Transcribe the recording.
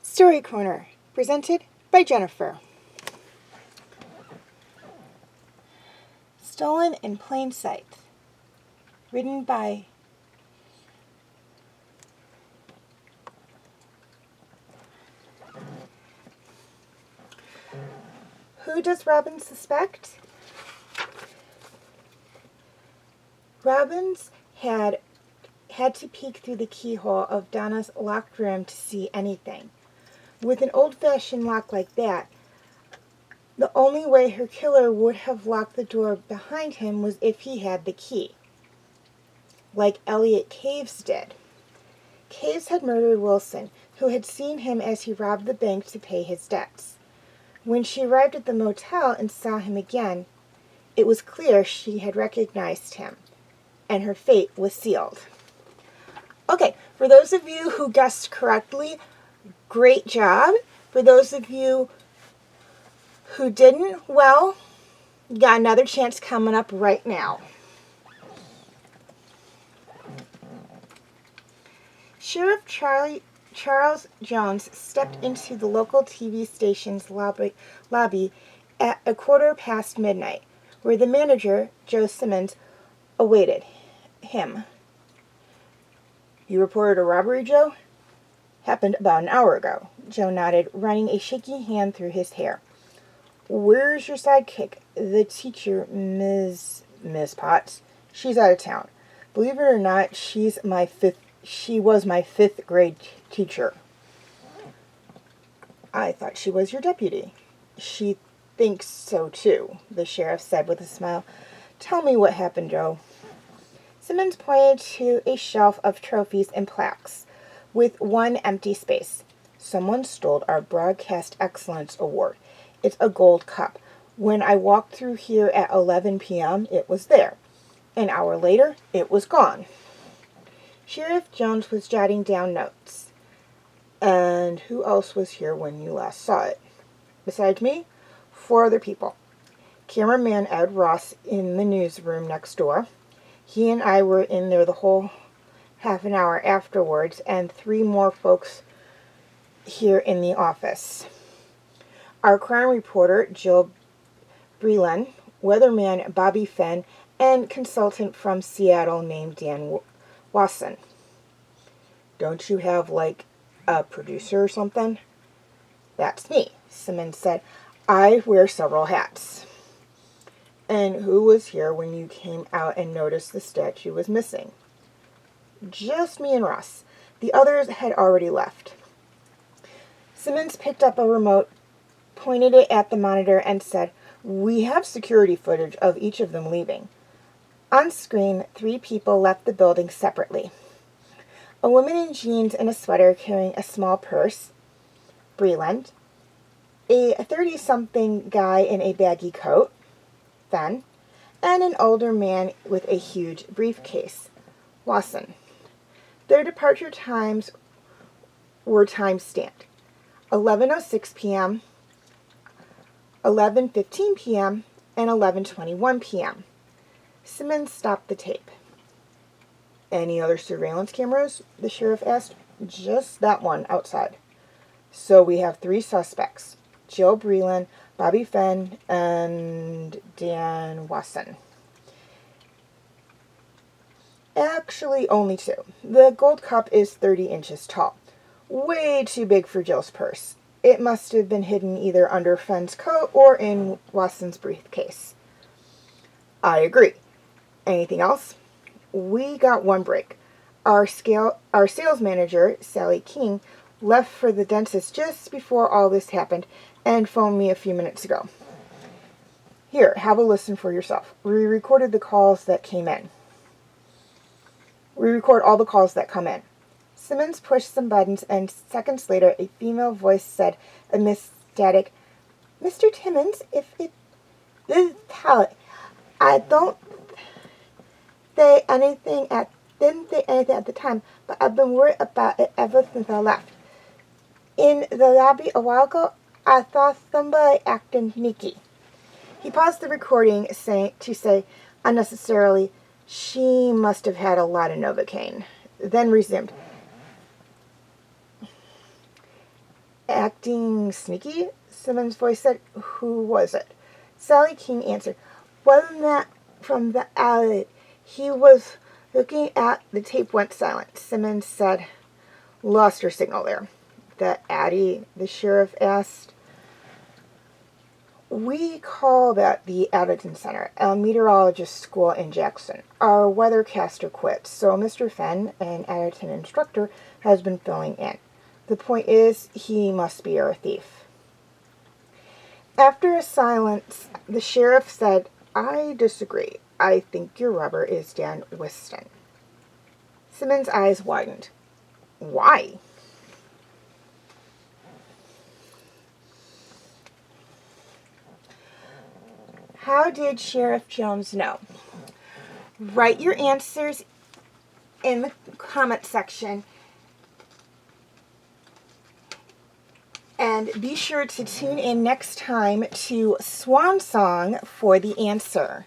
Story Corner, presented by Jennifer. Stolen in Plain Sight, written by Who does Robin suspect? Robin's had to peek through the keyhole of Donna's locked room to see anything. With an old-fashioned lock like that, the only way her killer would have locked the door behind him was if he had the key, like Elliot Caves did. Caves had murdered Wilson, who had seen him as he robbed the bank to pay his debts. When she arrived at the motel and saw him again, it was clear she had recognized him, and her fate was sealed. Okay, for those of you who guessed correctly, great job. For those of you who didn't, well, you got another chance coming up right now. Sheriff Charles Jones stepped into the local TV station's lobby at midnight, where the manager, Joe Simmons, awaited him. You reported a robbery, Joe? Happened about an hour ago. Joe nodded, running a shaky hand through his hair. Where's your sidekick? The teacher, Miss Potts. She's out of town. Believe it or not, she was my fifth grade teacher. I thought she was your deputy. She thinks so too, the sheriff said with a smile. Tell me what happened, Joe. Simmons pointed to a shelf of trophies and plaques, with one empty space. Someone stole our Broadcast Excellence Award. It's a gold cup. When I walked through here at 11 p.m., it was there. An hour later, it was gone. Sheriff Jones was jotting down notes. And who else was here when you last saw it? Besides me, 4 other people. Cameraman Ed Ross in the newsroom next door. He and I were in there the whole half an hour afterwards, and 3 more folks here in the office. Our crime reporter, Jill Breland, weatherman Bobby Fenn, and consultant from Seattle named Dan Wasson. Don't you have, like, a producer or something? That's me, Simmons said. I wear several hats. And who was here when you came out and noticed the statue was missing? Just me and Ross. The others had already left. Simmons picked up a remote, pointed it at the monitor, and said, We have security footage of each of them leaving. On screen, 3 people left the building separately. A woman in jeans and a sweater carrying a small purse, Breland. A 30-something guy in a baggy coat, Fenn. And an older man with a huge briefcase, Wasson. Their departure times were time-stamped. 11:06 p.m., 11:15 p.m., and 11:21 p.m. Simmons stopped the tape. Any other surveillance cameras? The sheriff asked. Just that one outside. So we have 3 suspects. Joe Breland, Bobby Fenn, and Dan Wasson. Actually, only 2. The gold cup is 30 inches tall. Way too big for Joe's purse. It must have been hidden either under Fenn's coat or in Watson's briefcase. I agree. Anything else? We got 1 break. Our sales manager, Sally King, left for the dentist just before all this happened and phoned me a few minutes ago. Here, have a listen for yourself. We recorded the calls that came in. We record all the calls that come in. Simmons pushed some buttons, and seconds later, a female voice said amidst static, Mr. Timmons, this is Talent. I didn't say anything at the time, but I've been worried about it ever since I left. In the lobby a while ago, I saw somebody acting sneaky. He paused the recording to say unnecessarily, she must have had a lot of Novocaine. Then resumed. Acting sneaky? Simmons' voice said. Who was it? Sally King answered. Wasn't that from the alley? He was looking at the tape. Went silent. Simmons said, lost her signal there. The Addy? The sheriff asked. We call that the Addington Center, a meteorologist school in Jackson. Our weathercaster quit, so Mr. Fenn, an Addington instructor, has been filling in. The point is, he must be our thief. After a silence, the sheriff said, I disagree. I think your rubber is Dan Whiston. Simmons' eyes widened. Why? How did Sheriff Jones know? Write your answers in the comment section. And be sure to tune in next time to Swan Song for the answer.